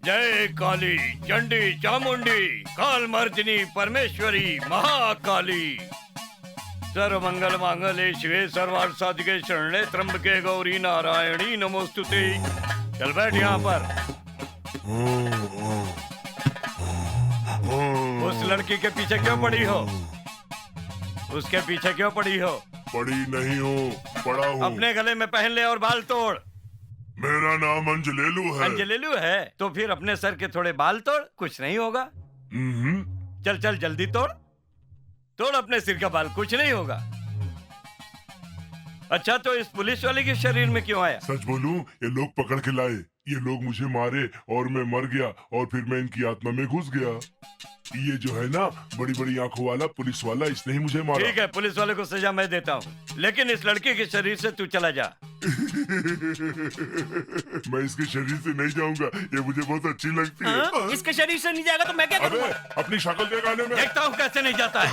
जय काली चंडी चामुंडी काल मर्दिनी परमेश्वरी महाकाली सर्वमंगल मांगल्ये शिवे सर्वार्थ साधिके शरण्ये त्र्यंबके गौरी नारायणी नमोस्तुते। चल बैठ यहाँ पर। उस लड़की के पीछे क्यों पड़ी हो? उसके पीछे क्यों पड़ी हो? पड़ी नहीं हूँ, पड़ा हूँ। अपने गले में पहन ले और बाल तोड़। मेरा नाम अंजलेलू है। अंजलेलू है तो फिर अपने सर के थोड़े बाल तोड़, कुछ नहीं होगा। चल चल जल्दी तोड़, तोड़ अपने सिर का बाल, कुछ नहीं होगा। अच्छा तो इस पुलिस वाले के शरीर में क्यों आया? सच बोलूं, ये लोग पकड़ के लाए। ये लोग मुझे मारे और मैं मर गया और फिर मैं इनकी आत्मा में घुस गया। ये जो है ना बड़ी बड़ी आंखों वाला पुलिस वाला, इसने ही मुझे मारा। ठीक है, पुलिस वाले को सजा मैं देता हूँ, लेकिन इस लड़के के शरीर से तू चला जा। मैं इसके शरीर से नहीं जाऊंगा, ये मुझे बहुत अच्छी लगती है। इसके शरीर से नहीं जाएगा तो मैं क्या करूँगा? अपनी शक्ल दिखाने में देखता हूँ कैसे नहीं जाता है।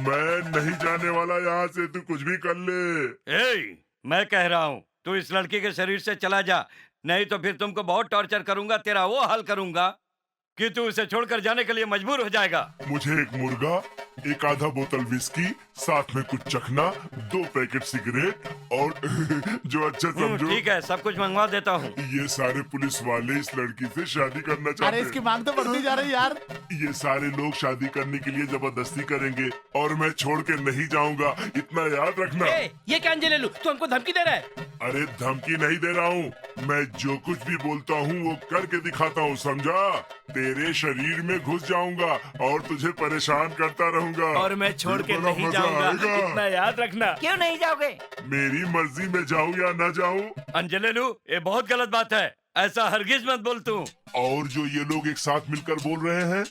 मैं नहीं जाने वाला यहाँ से, तू कुछ भी कर ले। मैं कह रहा हूँ तू इस लड़की के शरीर से चला जा, नहीं तो फिर तुमको बहुत टॉर्चर करूंगा, तेरा वो हाल करूंगा कि तू इसे छोड़कर जाने के लिए मजबूर हो जाएगा। मुझे एक मुर्गा, एक आधा बोतल विस्की, साथ में कुछ चखना, 2 पैकेट सिगरेट और जो अच्छा समझो। ठीक है, सब कुछ मंगवा देता हूँ। ये सारे पुलिस वाले इस लड़की से शादी करना चाहते हैं। अरे इसकी मांग तो बढ़ती जा रही यार। ये सारे लोग शादी करने के लिए जबरदस्ती करेंगे और मैं छोड़ के नहीं जाऊंगा, इतना याद रखना। ये क्या अंजलेलू, तू हमको धमकी दे रहा है? अरे धमकी नहीं दे रहा हूँ, मैं जो कुछ भी बोलता हूँ वो करके दिखाता हूँ, समझा? तेरे शरीर में घुस जाऊंगा और तुझे परेशान करता रहूंगा और मैं छोड़ के बड़ा नहीं मजा जाऊंगा, आएगा। इतना याद रखना। क्यों नहीं जाओगे? मेरी मर्जी में जाऊँ या ना जाऊँ। अंजलेलू, ये बहुत गलत बात है, ऐसा हरगिज मत बोल तू। और जो ये लोग एक साथ मिलकर बोल रहे हैं,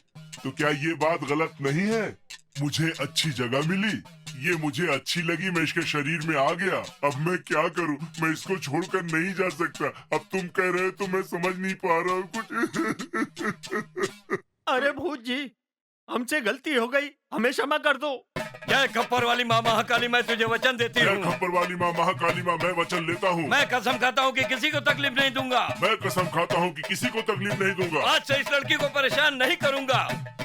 तो क्या ये बात गलत नहीं है? मुझे अच्छी जगह मिली, ये मुझे अच्छी लगी, मैं इसके शरीर में आ गया। अब मैं क्या करूं? मैं इसको छोड़कर नहीं जा सकता। अब तुम कह रहे हो तो मैं समझ नहीं पा रहा हूँ कुछ। अरे भूत जी, हमसे गलती हो गई, हमें क्षमा कर दो। जय खप्पर वाली माँ महाकाली, मैं तुझे वचन देती हूँ। खप्पर वाली माँ महाकाली माँ, मैं वचन लेता हूँ। मैं कसम खाता हूँ कि किसी को तकलीफ नहीं दूंगा। मैं कसम खाता हूँ कि किसी को तकलीफ नहीं दूंगा। आज से इस लड़की को परेशान नहीं करूंगा।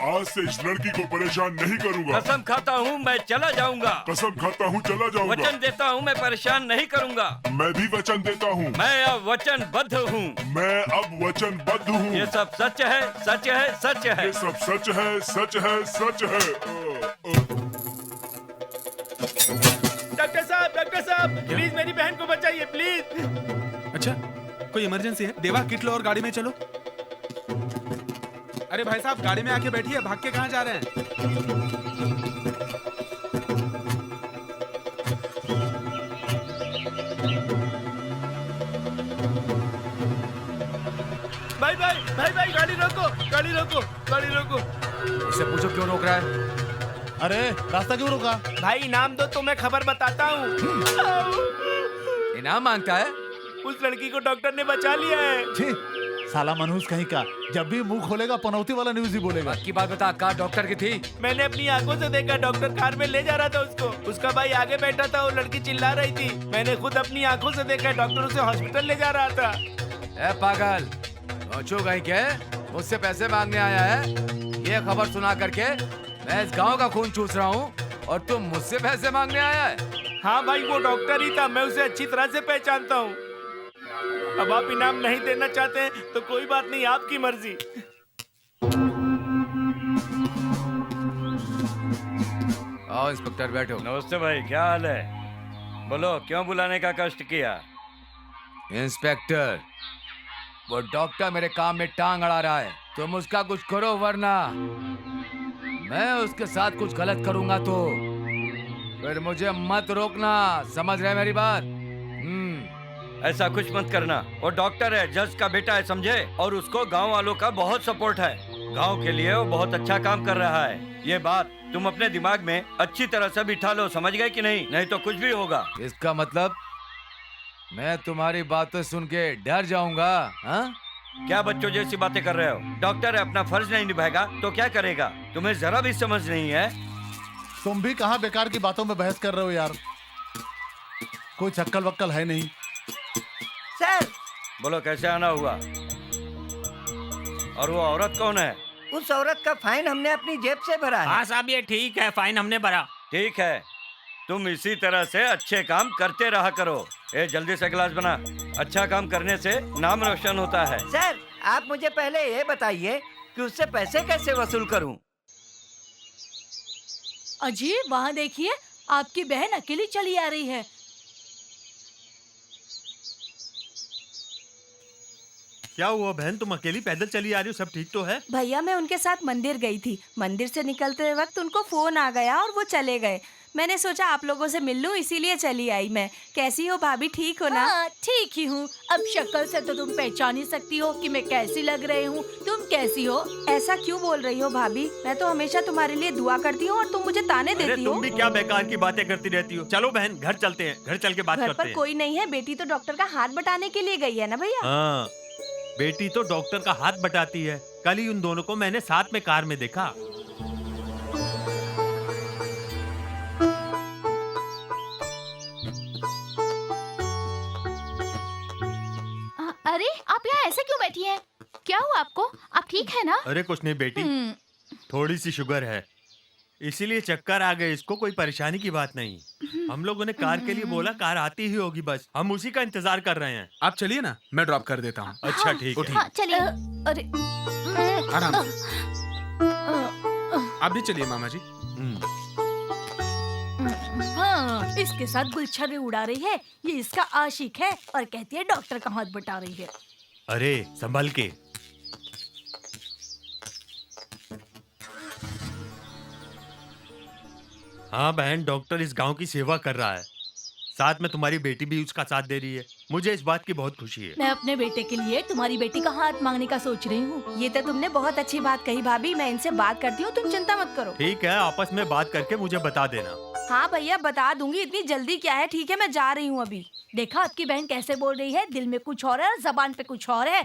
आज से इस लड़की को परेशान नहीं करूंगा। कसम खाता हूँ मैं चला जाऊंगा। कसम खाता हूँ चला जाऊंगा। वचन देता हूँ मैं परेशान नहीं करूंगा। मैं भी वचन देता हूँ। मैं अब वचनबद्ध हूँ। मैं अब वचनबद्ध हूँ। ये सब सच है, सच है, सच है। ये सब सच है, सच है, सच है। डॉक्टर साहब, प्लीज मेरी बहन को बचाइए, प्लीज। अच्छा, कोई इमरजेंसी है? देवा किट लो और गाड़ी में चलो। अरे भाई साहब, गाड़ी में आके बैठिए, भाग के कहाँ जा रहे हैं? भाई गाड़ी रोको, गाड़ी रोको, गाड़ी रोको। इससे पूछो क्यों रोक रहा है? अरे रास्ता क्यों रोका? भाई इनाम दो तो मैं खबर बताता हूँ। इनाम मांगता है? उस लड़की को डॉक्टर ने बचा लिया है। छी, साला मनहूस कहीं का, जब भी मुंह खोलेगा पनौती वाला न्यूज ही बोलेगा। बात की बात बता, कार डॉक्टर की थी? मैंने अपनी आंखों से देखा, डॉक्टर कार में ले जा रहा था उसको। उसका भाई आगे बैठा था, वो लड़की चिल्ला रही थी। मैंने खुद अपनी आंखों से देखा, डॉक्टर उसे हॉस्पिटल ले जा रहा था। ए पागल, पहुंचो गई क्या? मुझसे पैसे मांगने आया है? ये खबर सुना करके मैं इस गांव का खून चूस रहा हूँ और तुम मुझसे पैसे मांगने आया है? हाँ भाई, वो डॉक्टर ही था, मैं उसे अच्छी तरह से पहचानता हूँ। अब आप इनाम नहीं देना चाहते हैं तो कोई बात नहीं, आपकी मर्जी। आओ इंस्पेक्टर, बैठो। नमस्ते भाई, क्या हाल है? बोलो, क्यों बुलाने का कष्ट किया? इंस्पेक्टर, वो डॉक्टर मेरे काम में टांग अड़ा रहा है, तुम उसका कुछ करो, वरना मैं उसके साथ कुछ गलत करूंगा तो फिर मुझे मत रोकना, समझ रहे मेरी बात? ऐसा कुछ मत करना, वो डॉक्टर है, जज का बेटा है, समझे? और उसको गांव वालों का बहुत सपोर्ट है। गांव के लिए वो बहुत अच्छा काम कर रहा है। ये बात तुम अपने दिमाग में अच्छी तरह से बिठा लो, समझ गए कि नहीं? नहीं तो कुछ भी होगा। इसका मतलब मैं तुम्हारी बातें सुन के डर जाऊंगा? हाँ? क्या बच्चों जैसी बातें कर रहे हो? डॉक्टर है, अपना फर्ज नहीं निभाएगा तो क्या करेगा? तुम्हें जरा भी समझ नहीं है। तुम भी कहाँ बेकार की बातों में बहस कर रहे हो यार? कोई चक्कल वक्कल है नहीं। सर बोलो, कैसे आना हुआ? और वो औरत कौन है? उस औरत का फाइन हमने अपनी जेब से भरा है। हाँ साहब, ये ठीक है, फाइन हमने भरा। ठीक है, तुम इसी तरह से अच्छे काम करते रहा करो। ए जल्दी से गिलास बना। अच्छा काम करने से नाम रोशन होता है। सर, आप मुझे पहले ये बताइए कि उससे पैसे कैसे वसूल करूं? अजी वहाँ देखिए, आपकी बहन अकेली चली आ रही है। क्या हुआ बहन, तुम अकेली पैदल चली आ रही हो? सब ठीक तो है? भैया मैं उनके साथ मंदिर गई थी। मंदिर से निकलते वक्त उनको फोन आ गया और वो चले गए। मैंने सोचा आप लोगों से मिल लूं, इसीलिए चली आई मैं। कैसी हो भाभी, ठीक हो ना? हाँ, ठीक ही हूँ। अब शक्ल से तो तुम पहचान ही सकती हो कि मैं कैसी लग रही हूँ। तुम कैसी हो? ऐसा क्यों बोल रही हो भाभी? मैं तो हमेशा तुम्हारे लिए दुआ करती हूँ और तुम मुझे ताने अरे देती हो। तुम भी क्या बेकार की बातें करती रहती हो। चलो बहन, घर चलते हैं, घर चल के बात घर करते पर हैं। कोई नहीं है, बेटी तो डॉक्टर का हाथ बटाने के लिए गई है ना भैया। हाँ, बेटी तो डॉक्टर का हाथ बटाती है। कल ही उन दोनों को मैंने साथ में कार में देखा। अरे आप यहाँ ऐसे क्यों बैठी हैं? क्या हुआ आपको? आप ठीक है ना? अरे कुछ नहीं बेटी, थोड़ी सी शुगर है, इसीलिए चक्कर आ गए। इसको कोई परेशानी की बात नहीं। हम लोगों ने कार के लिए बोला, कार आती ही होगी, बस हम उसी का इंतजार कर रहे हैं। आप चलिए ना, मैं ड्रॉप कर देता हूँ। अच्छा ठीक है। हाँ, चलिए। अरे आराम से। आप भी चलिए मामा जी। हाँ, इसके साथ गुलछर्रे उड़ा रही है। ये इसका आशिक है और कहती है डॉक्टर का हाथ बटा रही है। अरे संभल के। हाँ बहन, डॉक्टर इस गांव की सेवा कर रहा है, साथ में तुम्हारी बेटी भी उसका साथ दे रही है। मुझे इस बात की बहुत खुशी है। मैं अपने बेटे के लिए तुम्हारी बेटी का हाथ मांगने का सोच रही हूँ। ये तो तुमने बहुत अच्छी बात कही भाभी। मैं इनसे बात करती हूँ, तुम चिंता मत करो। ठीक है, आपस में बात करके मुझे बता देना। हाँ भैया बता दूंगी, इतनी जल्दी क्या है। ठीक है, मैं जा रही हूँ अभी। देखा आपकी बहन कैसे बोल रही है, दिल में कुछ और है और जबान पे कुछ और है।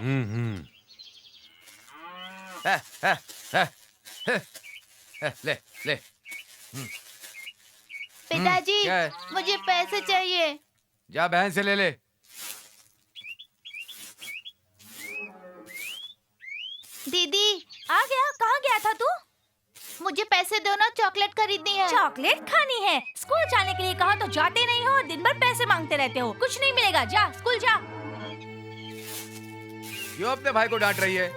ले ले। पिताजी, क्या है? मुझे पैसे चाहिए। जा बहन से ले ले। दीदी, आ गया? कहाँ गया था तू? मुझे पैसे दो ना, चॉकलेट खरीदनी है। चॉकलेट खानी है? स्कूल जाने के लिए कहा तो जाते नहीं हो और दिन भर पैसे मांगते रहते हो। कुछ नहीं मिलेगा, जा स्कूल जा। क्यों अपने भाई को डांट रही है?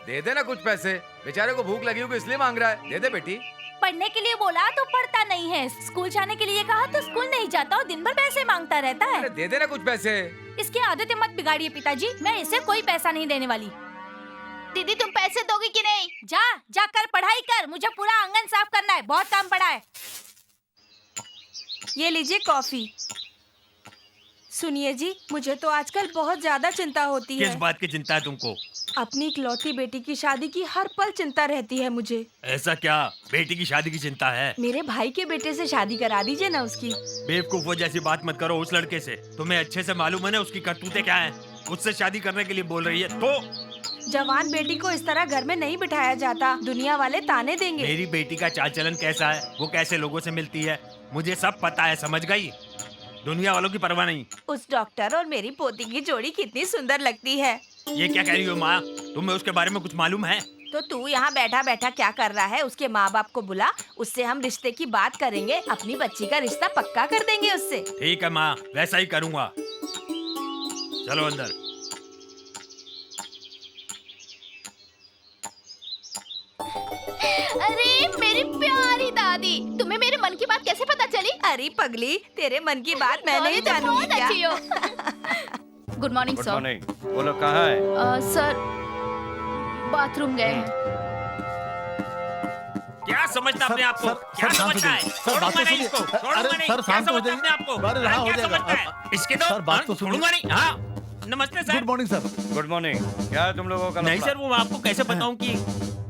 दे देना कुछ पैसे, बेचारे को भूख लगी होगी इसलिए मांग रहा है। दे दे बेटी। पढ़ने के लिए बोला तो पढ़ता नहीं है, स्कूल जाने के लिए कहा तो स्कूल नहीं जाता और दिन भर पैसे मांगता रहता है। अरे दे देना कुछ पैसे। इसकी आदतें मत बिगाड़िए पिताजी, मैं इसे कोई पैसा नहीं देने वाली। दीदी, तुम पैसे दोगी कि नहीं? जा जाकर पढ़ाई कर, मुझे पूरा आंगन साफ करना है, बहुत काम पड़ा है। ये लीजिए कॉफी। सुनिए जी, मुझे तो आजकल बहुत ज्यादा चिंता होती किस है। बात की चिंता है तुमको? अपनी इकलौती बेटी की शादी की हर पल चिंता रहती है मुझे। ऐसा क्या बेटी की शादी की चिंता है? मेरे भाई के बेटे से शादी करा दीजिए ना उसकी। बेवकूफो जैसी बात मत करो उस लड़के से। तुम्हें अच्छे से मालूम है ना उसकी करतूतें क्या हैं। उससे शादी करने के लिए बोल रही है तो? जवान बेटी को इस तरह घर में नहीं बिठाया जाता, दुनिया वाले ताने देंगे। मेरी बेटी का चाल चलन कैसा है, वो कैसे लोगों से मिलती है, मुझे सब पता है, समझ गई? दुनिया वालों की परवाह नहीं। उस डॉक्टर और मेरी पोती की जोड़ी कितनी सुंदर लगती है। ये क्या कह रही हो माँ? तुम्हें उसके बारे में कुछ मालूम है? तो तू यहाँ बैठा बैठा क्या कर रहा है? उसके माँ बाप को बुला, उससे हम रिश्ते की बात करेंगे, अपनी बच्ची का रिश्ता पक्का कर देंगे उससे। ठीक है माँ, वैसा ही करूँगा। चलो अंदर। अरे मेरी प्यारी दादी, तुम्हें मेरे मन की बात कैसे पता चली? अरे पगली, तेरे मन की बात मैं नहीं जानूंगी बहुत क्या? अच्छी हो। Good morning good sir. Morning. बोलो कहाँ है? सर, बाथरूम गए हैं। क्या समझता अपने आप को? क्या समझता है? सर बात तो छोड़ूंगा नहीं सुनिए। इसको, अरे छोड़ूंगा नहीं। सर क्या शांत हो समझता अपने आप को? जाइए। अरे हाँ हो क्या जाएगा। समझता है? इसके दो सर बात तो सुनिए। छोड़ूंगा नहीं। हाँ, नमस्ते sir. Good morning sir. Good morning. क्या है तुम लोगों का नहीं लफड़ा? सर, वो आपको कैसे बताऊं कि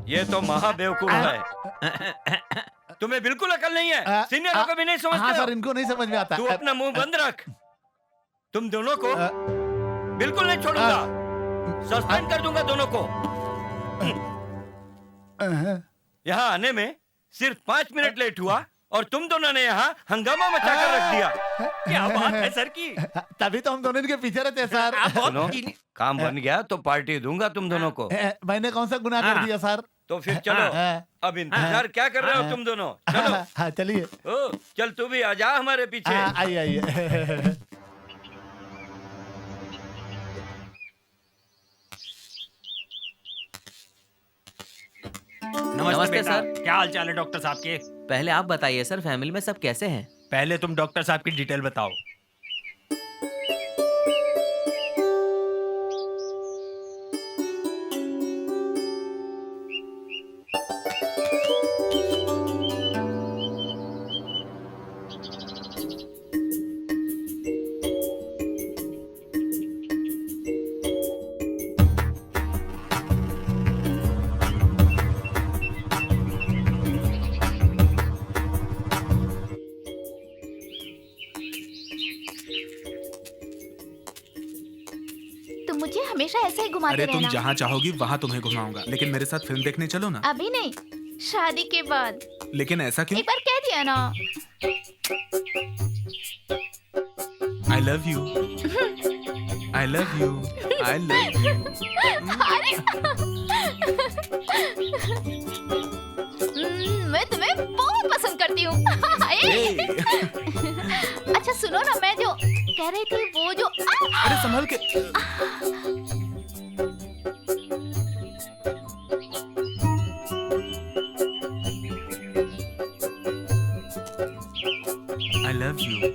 ये तो महा बेवकूफ है। तुम्हें बिल्कुल अकल नहीं है। सीनियरों को भी नहीं हाँ समझते सर, हो। इनको नहीं समझ में आता। तू अपना मुंह बंद रख। तुम दोनों को बिल्कुल नहीं छोड़ूंगा, सस्पेंड कर दूंगा दोनों को। यहाँ आने में सिर्फ 5 मिनट लेट हुआ और तुम दोनों ने यहाँ हंगामा मचा कर रख दिया। क्या बात है सर की? तभी तो हम दोनों इनके पीछे रहते हैं सर। सुनो, काम बन गया तो पार्टी दूंगा तुम दोनों को। मैंने कौन सा गुनाह कर दिया सर? तो फिर चलो, अब इंतजार क्या कर रहे हो तुम दोनों? चलो। हाँ चलिए। ओ, चल तू भी आजा हमारे पीछे। आइए आइए। नमस्ते सर। क्या हाल चाल है डॉक्टर साहब के? पहले आप बताइए सर, फैमिली में सब कैसे हैं? पहले तुम डॉक्टर साहब की डिटेल बताओ। तुम मुझे हमेशा ऐसे ही घुमाते अरे तुम रहना। जहाँ चाहोगी वहाँ तुम्हें घुमाऊंगा, लेकिन मेरे साथ फिल्म देखने चलो ना। अभी नहीं, शादी के बाद। लेकिन ऐसा क्यों? एक बार कह दिया ना। I love you, I love you, I love you. मैं तुम्हें बहुत पसंद करती हूँ। अच्छा सुनो ना, मैं जो कह रही थी वो जो अरे संभल के। I love you.